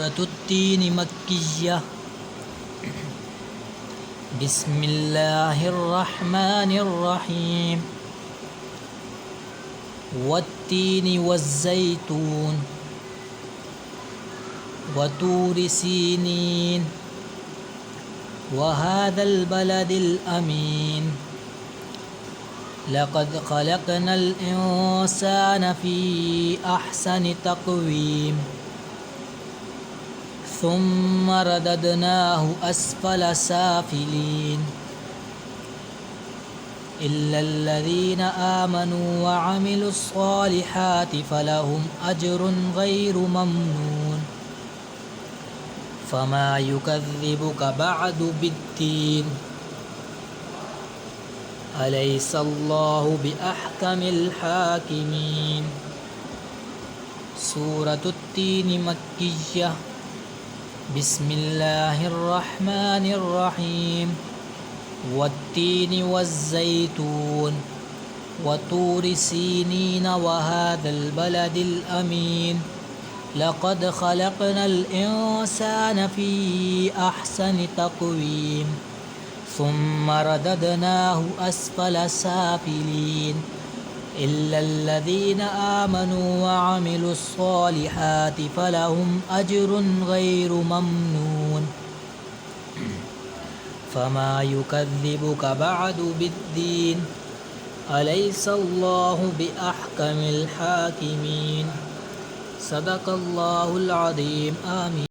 सूरत तीन मक्किय्या। बिस्मिल्लाहिर्रहमानिर्रहीम। वत्तीनि वज़्ज़ैतून वतूरि सीनीन वहाज़ल बलदिल अमीन। लक़द ख़लक़नल इंसान फ़ी अहसनि तक़वीम सुम्मा रददनाहु अस्फ़ल साफ़िलीन। इल्लल्लज़ीना आमनू व अमिलुस्सॉलिहाति फ़लहुम अज्रुन ग़ैरु ममनून। फ़मा युकज़्ज़िबुक बअदु बिद्दीन। अलैसल्लाहु बिअहकमिल हाकिमीन। सूरत तीन मक्किय्या। बिस्मिल्लाहिर्रहमानिर्रहीम। वत्तीनि वज़्ज़ैतून वतूरि सीनीन वहाज़ल बलदिल अमीन। लक़द ख़लक़नल इंसान फ़ी अहसनि तक़वीम सुम्मा रददनाहु अस्फ़ल साफ़िलीन। इल्लल्लज़ीना आमनू व अमिलुस्सॉलिहाति फ़लहुम अज्रुन ग़ैरु ममनून। फ़मा युकज़्ज़िबुक बअदु बिद्दीन। अलैसल्लाहु बिअहकमिल हाकिमीन। सदक़ल्लाहुल अज़ीम। आमीन।